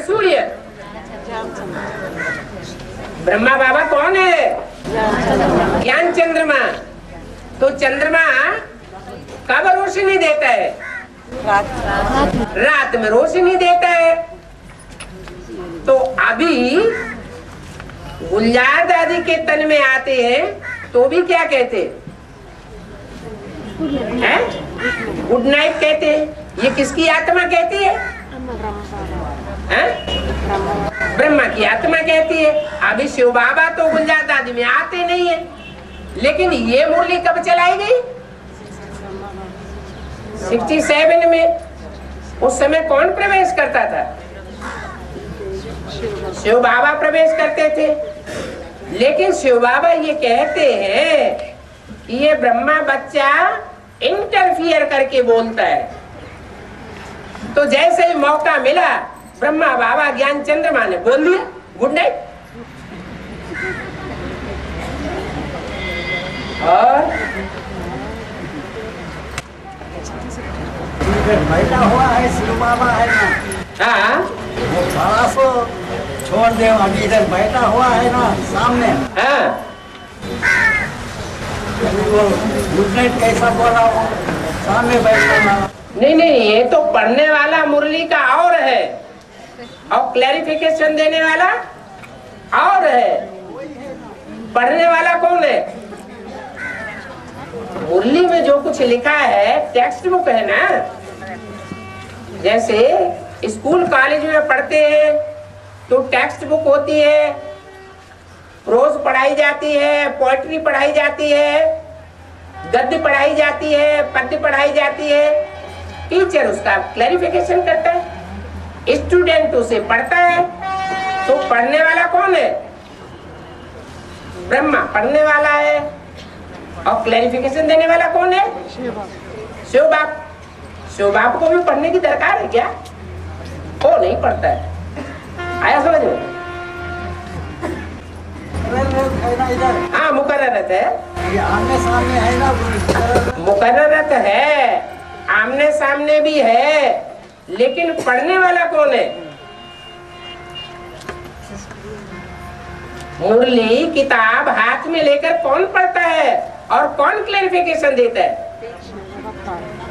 सूर्य? ब्रह्मा बाबा कौन है? ज्ञान चंद्रमा। तो चंद्रमा कब रोशनी देता है? रात में रोशनी देता है। तो अभी गुलजार दादी के तन में आते हैं तो भी क्या कहते हैं? गुड नाइट कहते हैं। ये किसकी आत्मा कहती है? ब्रह्मा की आत्मा कहती है। अभी शिव बाबा तो गुलजार दादी में आते नहीं है, लेकिन ये मुरली कब चलाई गई? 67 में। उस समय कौन प्रवेश करता था? शिव बाबा प्रवेश करते थे। लेकिन शिव बाबा ये कहते हैं कि ये ब्रह्मा बच्चा इंटरफियर करके बोलता है। तो जैसे ही मौका मिला ब्रह्मा बाबा ज्ञान चंद्रमा ने बोल दिया गुड नाइट। और बैठा हुआ है शिव बाबा है ना, हाँ वो थोड़ा सो छोड़ दे, अभी इधर बैठा हुआ है ना सामने। हाँ वो गुड नाइट कैसा बोला वो सामने बैठा हुआ। नहीं, ये तो पढ़ने वाला मुरली का और है और क्लैरिफिकेशन देने वाला और है। पढ़ने वाला कौन है? मुरली में जो कुछ लिखा है टेक्स्ट बुक है ना। जैसे स्कूल कॉलेज में पढ़ते हैं तो टेक्स्ट बुक होती है, प्रोज पढ़ाई जाती है, पोएट्री पढ़ाई जाती है, गद्य पढ़ाई जाती है, पद्य पढ़ाई जाती है। टीचर उसका क्लैरिफिकेशन करता है, स्टूडेंट उसे पढ़ता है। तो पढ़ने वाला कौन है? ब्रह्मा पढ़ने वाला है और क्लैरिफिकेशन देने वाला कौन है? शिव बाप। शिव बाप को भी पढ़ने की दरकार है क्या? वो नहीं पढ़ता है। आया समझ में? हाँ मुकर्ररत है, आमने सामने है ना, मुकर्ररत है, आमने सामने भी है, लेकिन पढ़ने वाला कौन है? मुरली किताब हाथ में लेकर कौन पढ़ता है और कौन क्लैरिफिकेशन देता है?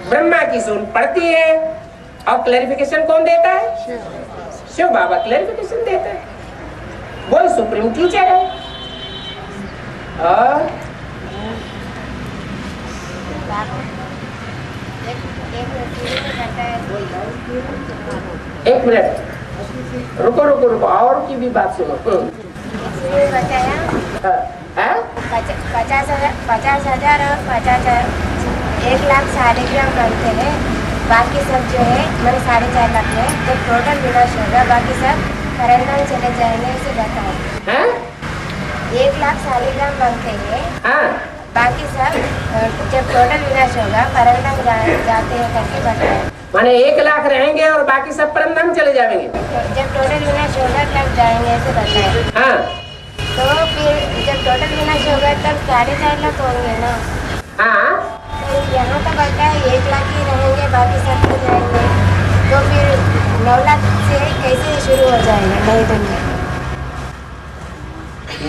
ब्रह्मा की सुन पढ़ती है और क्लैरिफिकेशन कौन देता है? शिव बाबा क्लैरिफिकेशन देता है। वो सुप्रीम टीचर है। और एक मिनट रुको रुको रुको, और की भी बात सुनो। बताया 50,000 और 50,000 1,00,000 शालिग्राम बनते हैं। बाकी सब जो है मेरे 4.5 लाख में जब टोटल विनाश होगा बाकी सब परंदम चले जाएंगे, इसे बताओ। 1,00,000 शालिग्राम बनते हैं, बाकी सब जब टोटल विनाश होगा परंदम जाते हैं करके बताओ। माने 1,00,000 रहेंगे और बाकी सब परंदम चले जाएंगे। जब टोटल विनाश होगा तब जाएंगे, ऐसे बताए। हाँ तो फिर जब टोटल विनाश होगा तब 4.5 लाख होंगे ना। हाँ तो यहाँ तो बता 1,00,000 ही रहेंगे, बाकी सब तो जाएंगे। तो फिर 9,00,000 से कैसे शुरू हो जाएगा नई दुनिया?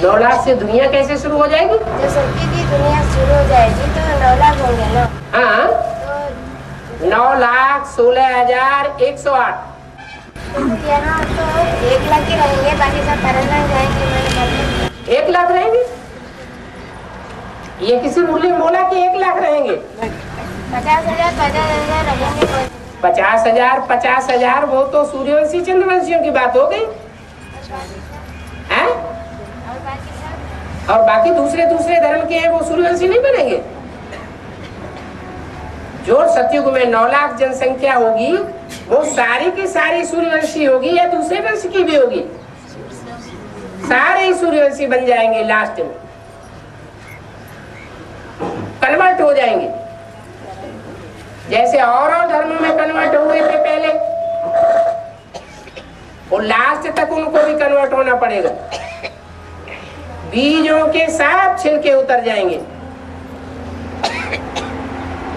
9,00,000 से दुनिया कैसे शुरू हो जाएगी? जब सबकी की दुनिया शुरू हो जाएगी तो 9,00,000 होंगे ना। हाँ तो 9,16,108। यहाँ तो 1,00,000 ही रहेंगे, बाकी सब परंदम जाएंगे। मैंने 1,00,000 रहेंगे? ये किसी मुरली में बोला कि 1,00,000 रहेंगे? 50,000 रहेंगे। 50,000 वो तो सूर्यवंशी चंद्रवंशियों की बात हो गई है। और बाकी दूसरे धर्म के हैं वो सूर्यवंशी नहीं बनेंगे। जो सतयुग में 9,00,000 जनसंख्या होगी वो सारी की सारी सूर्यवंशी होगी या दूसरे वंश की भी होगी? सारे ही सूर्यवंशी बन जाएंगे, लास्ट में कन्वर्ट हो जाएंगे। जैसे और धर्मों में कन्वर्ट हुए थे पहले, और लास्ट तक उनको भी कन्वर्ट होना पड़ेगा। बीजों के सब छिलके उतर जाएंगे।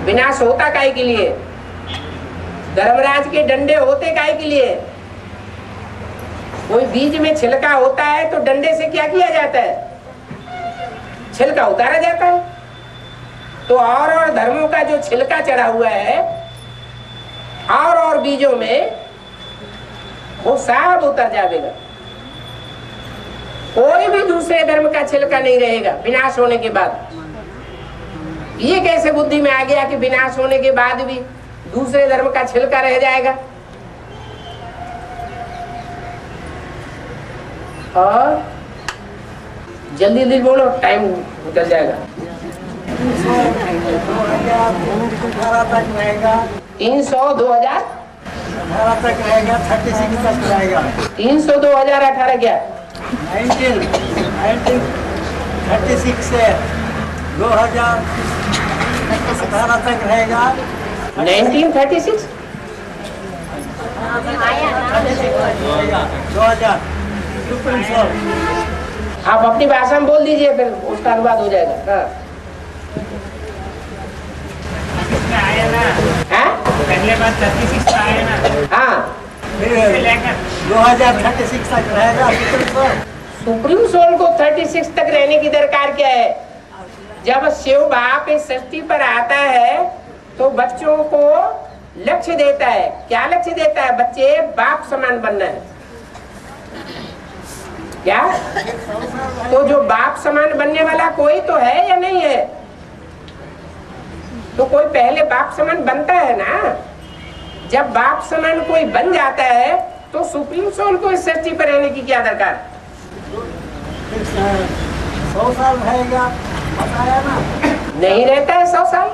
विनाश होता काहे के लिए? धर्मराज के डंडे होते काहे के लिए? कोई बीज में छिलका होता है तो डंडे से क्या किया जाता है, छिलका उतारा जाता है। तो और धर्मों का जो छिलका चढ़ा हुआ है और बीजों में, वो सब उतर जाएगा। कोई भी दूसरे धर्म का छिलका नहीं रहेगा विनाश होने के बाद। ये कैसे बुद्धि में आ गया कि विनाश होने के बाद भी दूसरे धर्म का छिलका रह जाएगा? और जल्दी जल्दी बोलो, टाइम निकल जाएगा। 2018 तक रहेगा, 300 2018 तक रहेगा, 36 तक रहेगा। 300 2018 क्या 1936 से 2018 तक रहेगा। 1936 2000 सुप्रीम कोर्ट। आप अपनी भाषा में बोल दीजिए, फिर उसका अनुवाद हो जाएगा। हाँ पहले बार 36 का आया ना, हाँ 2036 तक रहेगा सुप्रीम कोर्ट। सुप्रीम सोल को 36 तक रहने की दरकार क्या है? जब शिव बाप इस सृष्टि पर आता है तो बच्चों को लक्ष्य देता है। क्या लक्ष्य देता है? बच्चे बाप समान बनना है। क्या? तो जो बाप समान बनने वाला कोई तो है या नहीं है? तो कोई पहले बाप समान बनता है ना। जब बाप समान कोई बन जाता है तो सुप्रीम सोल को इस सृष्टि पर रहने की क्या दरकार? 100 साल रहेगा, बताया ना। नहीं रहता है 100 साल।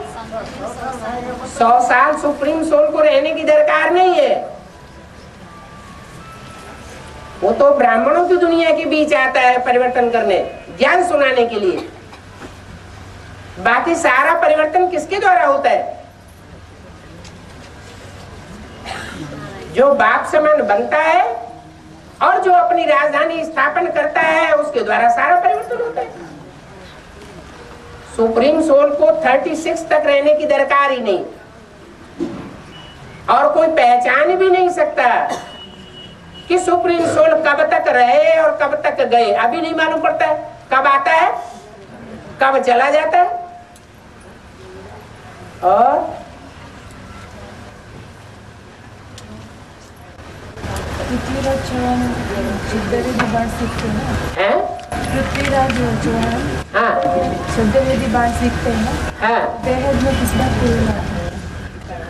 100 साल सुप्रीम सोल को रहने की दरकार नहीं है। वो तो ब्राह्मणों की दुनिया के बीच आता है परिवर्तन करने, ज्ञान सुनाने के लिए। बाकी सारा परिवर्तन किसके द्वारा होता है? जो बाप समान बनता है और जो अपनी राजधानी स्थापन करता है, उसके द्वारा सारा परिवर्तन होता है। सुप्रीम सोल को 36 तक रहने की दरकार ही नहीं, और कोई पहचान भी नहीं सकता कि सुप्रीम सोल कब तक रहे और कब तक गए। अभी नहीं मालूम पड़ता है कब आता है, कब चला जाता है। और पृथ्वीराज चौहान शब्दवेदी बाण सीखते हैं ना। हैं? पृथ्वीराज चौहान हाँ शब्दवेदी बाण सीखते हैं ना। हाँ बेहद में किस बात को लेना?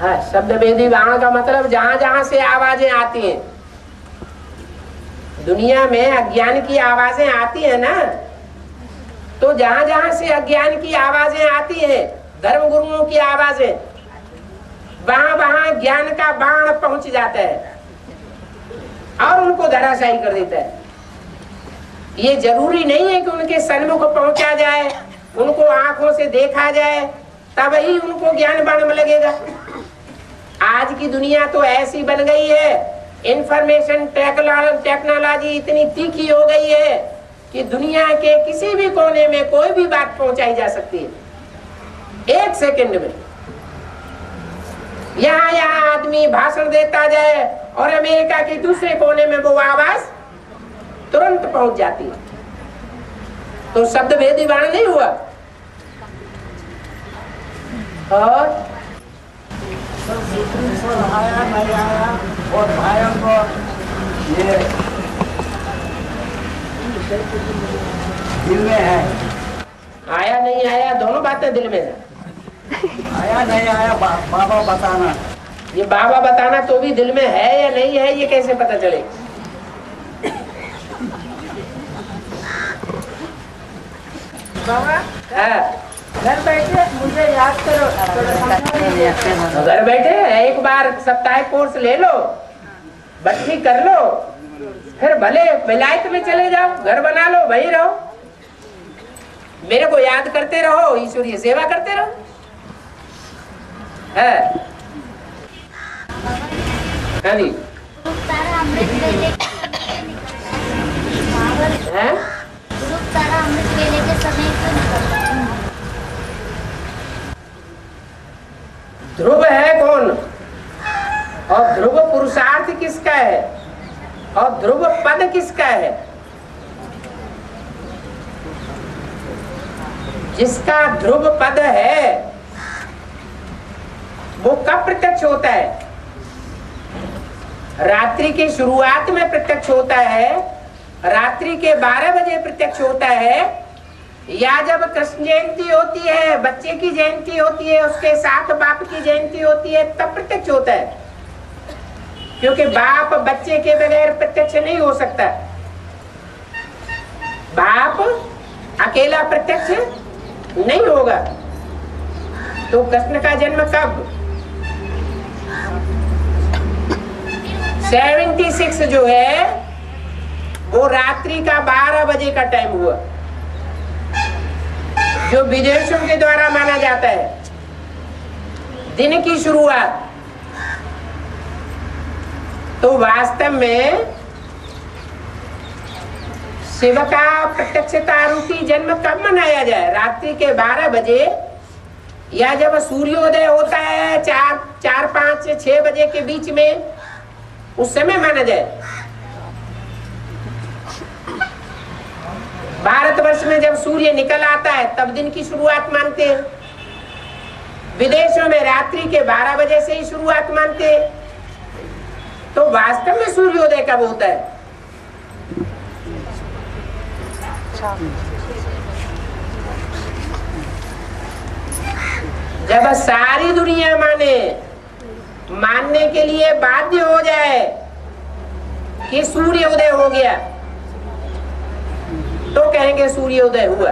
हाँ, शब्द वेदी बाण का मतलब जहां जहां से आवाजें आती हैं दुनिया में, अज्ञान की आवाजें आती है ना, तो जहां जहां से अज्ञान की आवाजें आती हैं, धर्म गुरुओं की आवाजें, वहां वहां ज्ञान का बाण पहुंच जाता है और उनको धराशायी कर देता है। ये जरूरी नहीं है कि उनके सन्मुख पहुंचा जाए, उनको आंखों से देखा जाए, तब ही उनको ज्ञान बाण में लगेगा। आज की दुनिया तो ऐसी बन गई है, इंफॉर्मेशन टेक्नोलॉजी इतनी तीखी हो गई है कि दुनिया के किसी भी कोने में कोई भी बात पहुंचाई जा सकती है 1 सेकंड में। यहाँ आदमी भाषण देता जाए और अमेरिका के दूसरे कोने में वो आवाज तुरंत पहुंच जाती है। तो शब्द भेदी बाण नहीं हुआ। और सुप्रीम कोर्ट आया नहीं आया, और भाइयों को ये दिल में है। आया नहीं आया दोनों बातें दिल में है। आया नहीं आया बाबा बताना। ये बाबा बताना तो भी दिल में है या नहीं है, ये कैसे पता चले? बाबा हाँ, घर बैठे मुझे याद करो। घर बैठे एक बार साप्ताहिक कोर्स ले लो, बटनी कर लो, फिर भले विलायत में चले जाओ, घर बना लो, वहीं रहो, मेरे को याद करते रहो, ईश्वरीय सेवा करते रहो। है हाँ जी, है ध्रुव है कौन, और ध्रुव पुरुषार्थ किसका है, और ध्रुव ध्रुव पद किसका है? जिसका ध्रुव पद है वो कब प्रत्यक्ष होता है? रात्रि की शुरुआत में प्रत्यक्ष होता है, रात्रि के 12 बजे प्रत्यक्ष होता है, या जब कृष्ण जयंती होती है, बच्चे की जयंती होती है, उसके साथ बाप की जयंती होती है, तब प्रत्यक्ष होता है। क्योंकि बाप बच्चे के बगैर प्रत्यक्ष नहीं हो सकता। बाप अकेला प्रत्यक्ष नहीं होगा। तो कृष्ण का जन्म कब? 76 जो है वो रात्रि का 12 बजे का टाइम हुआ, जो विदेशों के द्वारा माना जाता है दिन की शुरुआत। तो वास्तव में शिव का प्रत्यक्षता रूपी जन्म कब मनाया जाए? रात्रि के 12 बजे, या जब सूर्योदय होता है 4, 5, 6 बजे के बीच में, उस समय माना जाए। भारतवर्ष में जब सूर्य निकल आता है तब दिन की शुरुआत मानते हैं। विदेशों में रात्रि के 12 बजे से ही शुरुआत मानते हैं। तो वास्तव में सूर्योदय कब होता है? जब सारी दुनिया मानने के लिए बाध्य हो जाए कि सूर्योदय हो गया, तो कहेंगे सूर्योदय हुआ।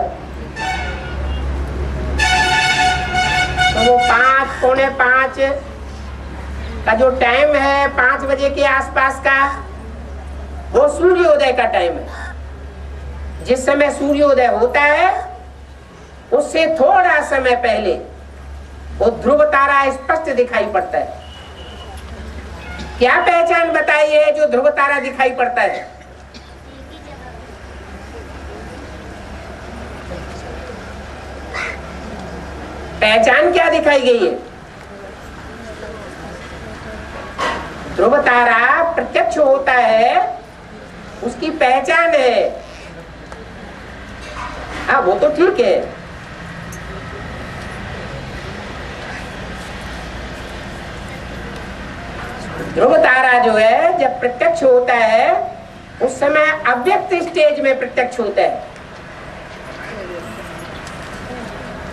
तो वो 5, पौने 5 का जो टाइम है, 5 बजे के आसपास का, वो सूर्योदय का टाइम है। जिस समय सूर्योदय होता है उससे थोड़ा समय पहले वो ध्रुव तारा स्पष्ट दिखाई पड़ता है। क्या पहचान बताई है जो ध्रुव तारा दिखाई पड़ता है? पहचान क्या दिखाई गई है? ध्रुव तारा प्रत्यक्ष होता है, उसकी पहचान है। हाँ, वो तो ठीक है। ध्रुव तारा जो है जब प्रत्यक्ष होता है उस समय अव्यक्त स्टेज में प्रत्यक्ष होता है।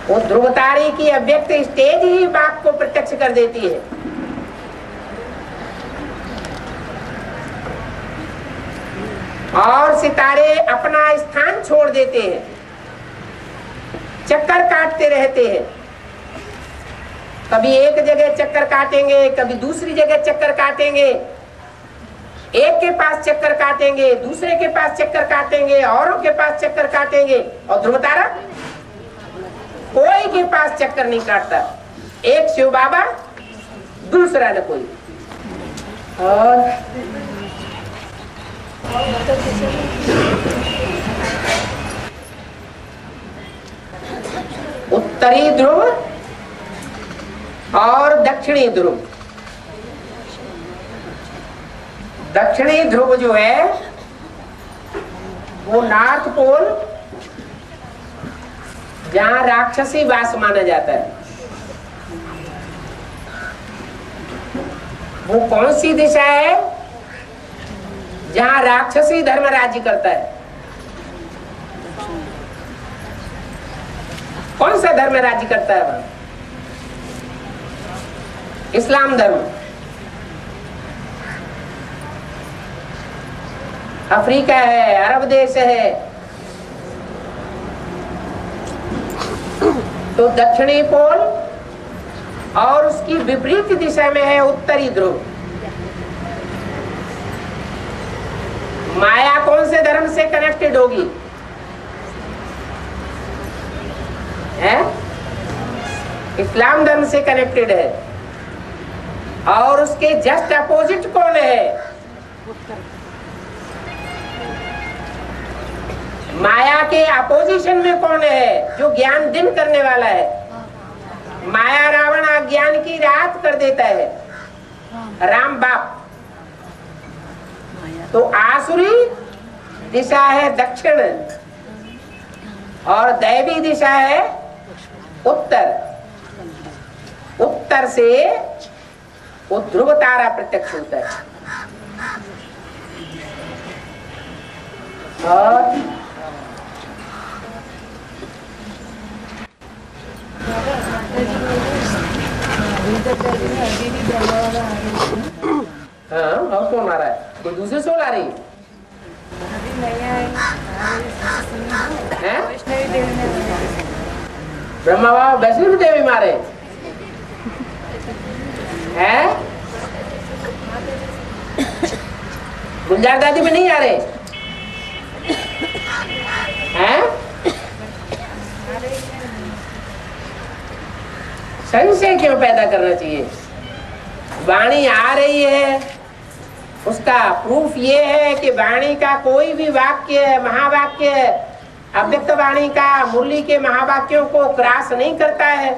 वो ध्रुव तारे की अव्यक्त स्टेज ही बाप को प्रत्यक्ष कर देती है। और सितारे अपना स्थान छोड़ देते हैं, चक्कर काटते रहते हैं। कभी एक जगह चक्कर काटेंगे, कभी दूसरी जगह चक्कर काटेंगे, एक के पास चक्कर काटेंगे, दूसरे के पास चक्कर काटेंगे, औरों के पास चक्कर काटेंगे। और ध्रुव तारा कोई के पास चक्कर नहीं काटता। एक शिव बाबा, दूसरा न कोई। और उत्तरी ध्रुव और दक्षिणी ध्रुव। दक्षिणी ध्रुव जो है वो नॉर्थ पोल, जहां राक्षसी वास माना जाता है। वो कौन सी दिशा है? जहां राक्षसी धर्म राज्य करता है। कौन सा धर्म राज्य करता है वहां? इस्लाम धर्म। अफ्रीका है, अरब देश है। तो दक्षिणी पोल और उसकी विपरीत दिशा में है उत्तरी ध्रुव। माया कौन से धर्म से कनेक्टेड होगी? है? इस्लाम धर्म से कनेक्टेड है। और उसके जस्ट अपोजिट कौन है? माया के अपोजिशन में कौन है जो ज्ञान दिन करने वाला है? माया रावण अज्ञान की रात कर देता है। राम बाप। तो आसुरी दिशा है दक्षिण और दैवी दिशा है उत्तर। उत्तर से वो ध्रुव तारा प्रत्यक्ष होता है। और हाँ, और कौन आ रहा है? कोई दूसरी सोल आ रही है? ब्रह्मा बाबा वैष्णवी देवी मारे हैं? गुलजार दादी में नहीं आ रहे हैं? संशय क्यों पैदा करना चाहिए? वाणी आ रही है, उसका प्रूफ ये है कि वाणी का कोई भी वाक्य, महावाक्य, अव्यक्त वाणी का मुरली के महावाक्यों को क्रॉस नहीं करता है,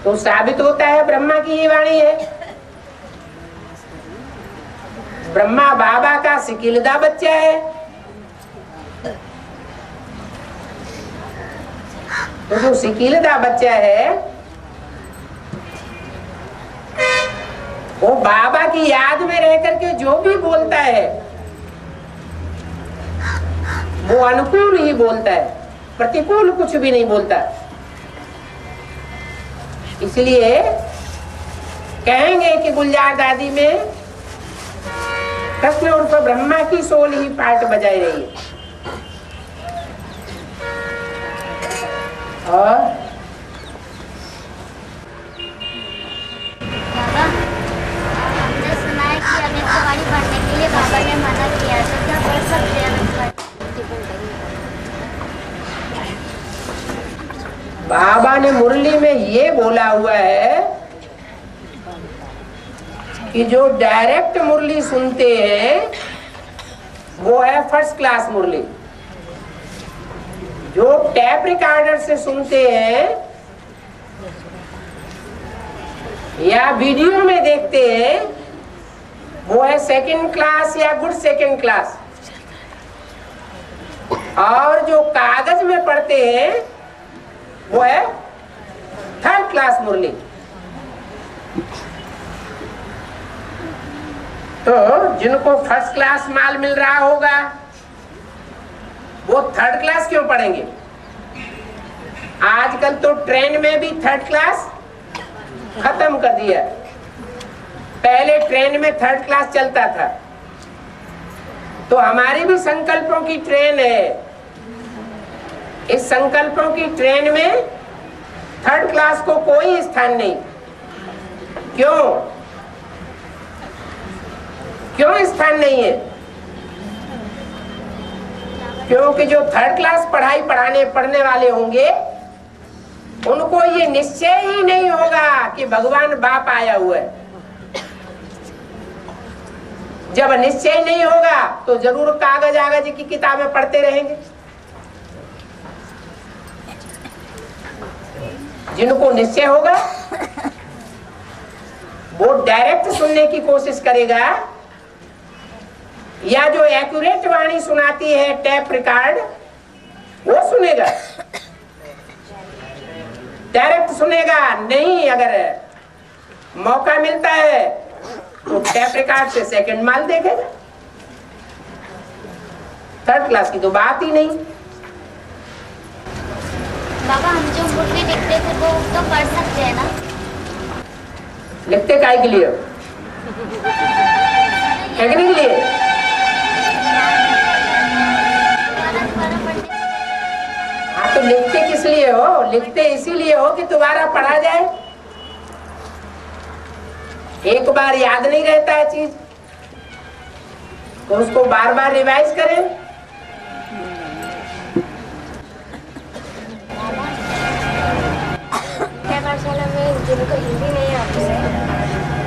तो साबित होता है ब्रह्मा की ये वाणी है। ब्रह्मा बाबा का सिकिलदा बच्चा है, तो जो सिकिलदा बच्चा है वो बाबा की याद में रह करके जो भी बोलता है वो अनुकूल ही बोलता है, प्रतिकूल कुछ भी नहीं बोलता। इसलिए कहेंगे कि गुलजार दादी में कृष्ण उर्फ ब्रह्मा की सोल ही पार्ट बजाई रही है। और बाबा, हमने सुना है कि अव्यक्तवाणी पढ़ने के लिए बाबा ने मना किया, तो क्या पढ़ सकते हैं अव्यक्तवाणी? बाबा ने मुरली में ये बोला हुआ है कि जो डायरेक्ट मुरली सुनते हैं वो है फर्स्ट क्लास मुरली। जो टैप रिकॉर्डर से सुनते हैं या वीडियो में देखते हैं वो है सेकंड क्लास या गुड सेकंड क्लास। और जो कागज में पढ़ते हैं वो है थर्ड क्लास मुरली। तो जिनको फर्स्ट क्लास माल मिल रहा होगा वो थर्ड क्लास क्यों पढ़ेंगे? आजकल तो ट्रेन में भी थर्ड क्लास खत्म कर दिया। पहले ट्रेन में थर्ड क्लास चलता था, तो हमारी भी संकल्पों की ट्रेन है। इस संकल्पों की ट्रेन में थर्ड क्लास को कोई स्थान नहीं। क्यों? क्यों स्थान नहीं है? क्योंकि जो थर्ड क्लास पढ़ाई पढ़ने वाले होंगे उनको ये निश्चय ही नहीं होगा कि भगवान बाप आया हुआ है। जब निश्चय नहीं होगा तो जरूर कागज आगज की किताबें पढ़ते रहेंगे। जिनको निश्चय होगा वो डायरेक्ट सुनने की कोशिश करेगा, या जो एक्यूरेट वाणी सुनाती है टैप रिकॉर्ड वो सुनेगा, डायरेक्ट सुनेगा नहीं। अगर मौका मिलता है तो टैप रिकॉर्ड से सेकंड माल देखेगा। थर्ड क्लास की तो बात ही नहीं। बाबा, हम जो मुरली लिखते थे वो तो पढ़ सकते हैं ना? लिखते काहे के लिए? फेंकने के लिए? हाँ, तो लिखते किस लिए हो? लिखते इसीलिए हो कि दोबारा पढ़ा जाए। एक बार याद नहीं रहता है चीज तो उसको बार बार रिवाइज करें। पाठशाला में जिनको हिंदी नहीं आती है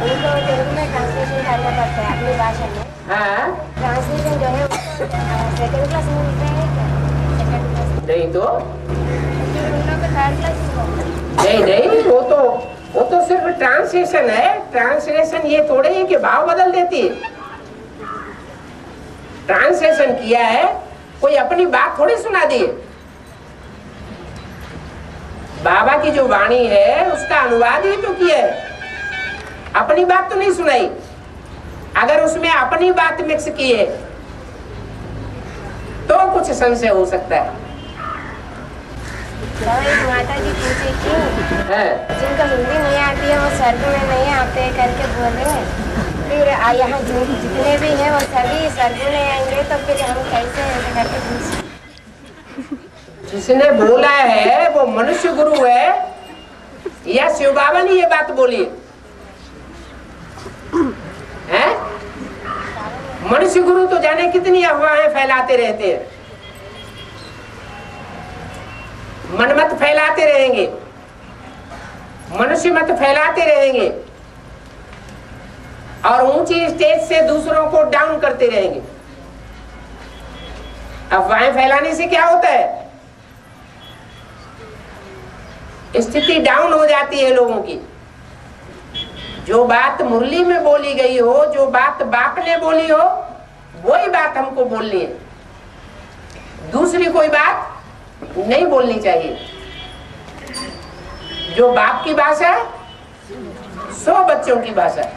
उनको तेलुगु में ट्रांसलेशन करना पड़ता है अपनी भाषा में। हाँ, ट्रांसलेशन जो है सेकंड क्लास में मिलता है क्या? सेकंड क्लास नहीं तो उन लोग को थर्ड क्लास नहीं, वो तो सिर्फ ट्रांसलेशन है। ट्रांसलेशन ये थोड़े ही कि भाव बदल देती है। ट्रांसलेशन किया है, कोई अपनी बात थोड़ी सुना दी। बाबा की जो वाणी है उसका अनुवाद ही तो किया है, अपनी बात तो नहीं सुनाई। अगर उसमें अपनी बात मिक्स की है तो कुछ संशय हो सकता है। एक माता जी पूछे क्यों जिनको हिंदी नहीं आती है वो स्वर्ग में नहीं आते करके बोले। फिर यहाँ जितने भी हैं वो सभी स्वर्ग में आएंगे, तो फिर हम कैसे ऐसे करके पूछे। जिसने बोला है वो मनुष्य गुरु है या शिव बाबा ने ये बात बोली है? मनुष्य गुरु तो जाने कितनी अफवाहें फैलाते रहते हैं, मनमत फैलाते रहेंगे, मनुष्य मत फैलाते रहेंगे और ऊंची स्टेज से दूसरों को डाउन करते रहेंगे। अफवाहें फैलाने से क्या होता है? स्थिति डाउन हो जाती है लोगों की। जो बात मुरली में बोली गई हो, जो बात बाप ने बोली हो, वही बात हमको बोलनी है, दूसरी कोई बात नहीं बोलनी चाहिए। जो बाप की भाषा है 100 बच्चों की भाषा है।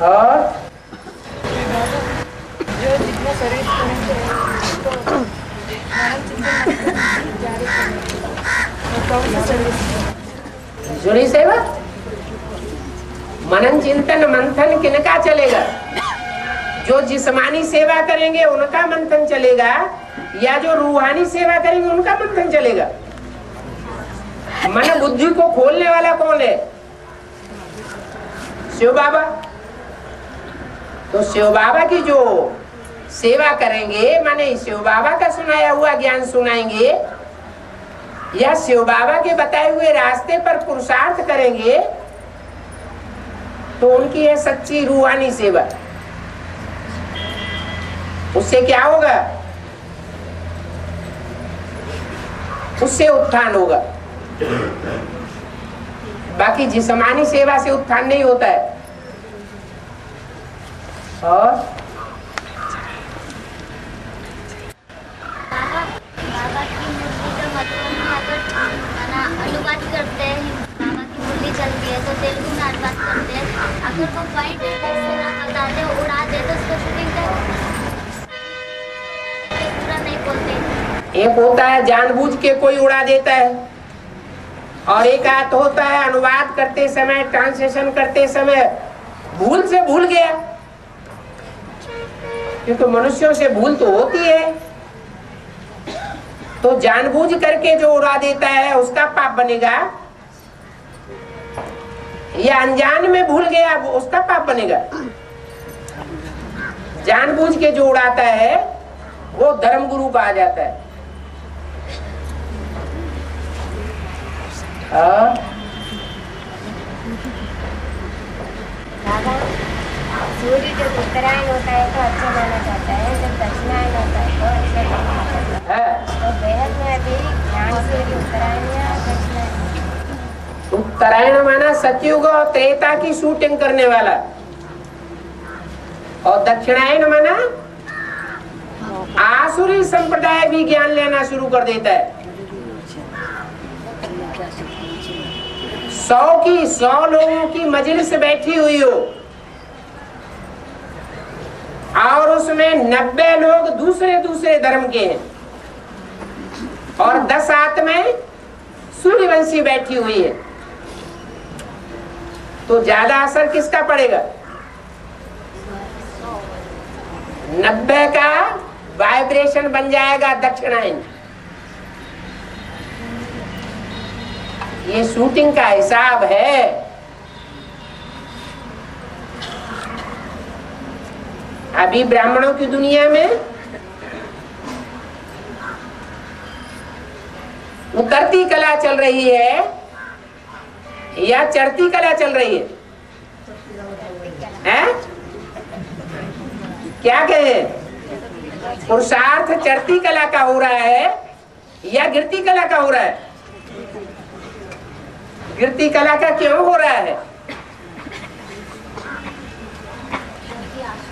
और जो जितना सर्विस करेंगे तो मानव चिंतन जारी करेंगे। और कौन सी सर्विस? जुड़ी सेवा, मनन चिंतन मंथन किनका चलेगा? जो जिस्मानी सेवा करेंगे उनका मंथन चलेगा या जो रूहानी सेवा करेंगे उनका मंथन चलेगा? मन बुद्धि को खोलने वाला कौन है? शिव बाबा। तो शिव बाबा की जो सेवा करेंगे माने शिव बाबा का सुनाया हुआ ज्ञान सुनाएंगे या शिव बाबा के बताए हुए रास्ते पर पुरुषार्थ करेंगे तो उनकी है सच्ची रूहानी सेवा। उससे क्या होगा? उससे उत्थान होगा। बाकी जिस्मानी सेवा से उत्थान नहीं होता है। और बाबा की मुरली का मतलब अनुवाद करते हैं। बाबा की मुरली चलती है तो तेलुगु में अनुवाद करते हैं। अगर वो पॉइंट से ना बताते उड़ा दे तो उसको शूटिंग पूरा नहीं बोलते। एक होता है जानबूझ के कोई उड़ा देता है और एक आत होता है अनुवाद करते समय, ट्रांसलेशन करते समय भूल से भूल गया, क्योंकि मनुष्यों से भूल तो होती है। तो जानबूझ करके जो उड़ा देता है उसका पाप बनेगा या अनजान में भूल गया उसका पाप बनेगा? जानबूझ के जो उड़ाता है वो धर्मगुरु कहा जाता है। सूर्य जब उत्तरायण होता है तो अच्छा माना जाता है, जब दक्षिणायन होता है तो अच्छा माना जाता है। तो बेहद में अभी ध्यान से उत्तरायण या दक्षिणायन। उत्तरायण माना सतयुग और त्रेता की शूटिंग करने वाला, और दक्षिणायन माना आसुरी संप्रदाय भी ज्ञान लेना शुरू कर देता है। 100 लोगों की मजलिस बैठी हुई हो और उसमें 90 लोग दूसरे धर्म के हैं और 10 आत्माएं सूर्यवंशी बैठी हुई है, तो ज्यादा असर किसका पड़ेगा? 90 का वाइब्रेशन बन जाएगा दक्षिणायन। ये शूटिंग का हिसाब है। अभी ब्राह्मणों की दुनिया में उतरती कला चल रही है या चढ़ती कला चल रही है? हैं? क्या कहें? पुरुषार्थ चढ़ती कला का हो रहा है या गिरती कला का हो रहा है? गिरती कला का क्यों हो रहा है?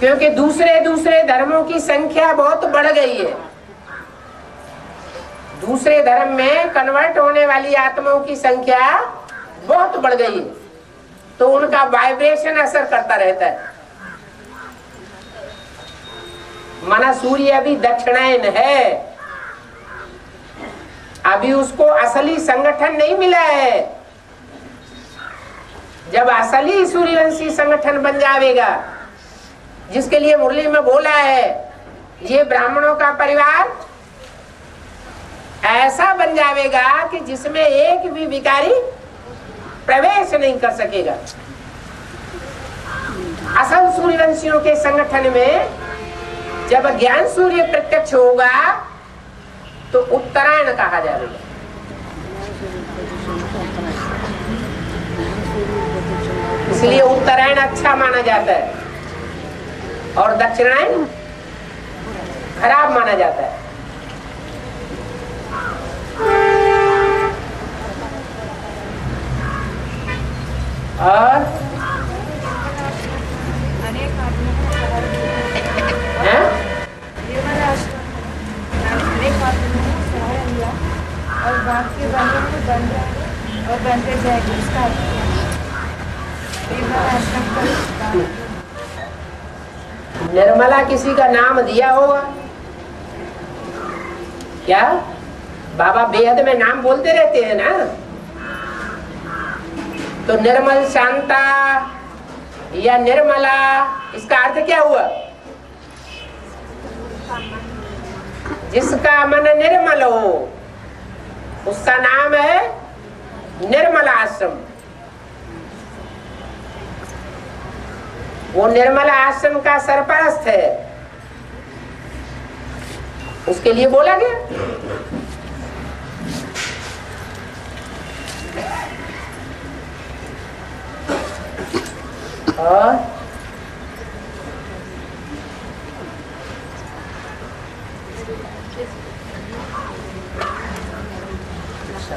क्योंकि दूसरे दूसरे धर्मों की संख्या बहुत बढ़ गई है। दूसरे धर्म में कन्वर्ट होने वाली आत्माओं की संख्या बहुत बढ़ गई है, तो उनका वाइब्रेशन असर करता रहता है। माना सूर्य अभी दक्षिणायन है, अभी उसको असली संगठन नहीं मिला है। जब असली सूर्यवंशी संगठन बन जाएगा, जिसके लिए मुरली में बोला है, ये ब्राह्मणों का परिवार ऐसा बन जाएगा कि जिसमें एक भी विकारी प्रवेश नहीं कर सकेगा। असल सूर्यवंशियों के संगठन में जब ज्ञान सूर्य प्रत्यक्ष होगा तो उत्तरायण कहा जाएगा। इसलिए उत्तरायण अच्छा माना जाता है और दक्षिणायन खराब माना जाता है। और अनेक आत्माओं को सहारा दिया, निर्मला आश्रम अनेक आत्माओं को सहारा दिया और बाकी बने हुए बन जाएंगे और बनते जाएंगे। इसका अर्थ क्या है? निर्मला आश्रम का निर्मला किसी का नाम दिया होगा क्या? बाबा बेहद में नाम बोलते रहते हैं ना, तो निर्मल शांता या निर्मला, इसका अर्थ क्या हुआ? जिसका मन निर्मल हो उसका नाम है निर्मला आश्रम। वो निर्मला आश्रम का सरपरस्त है, उसके लिए बोला गया। और अच्छा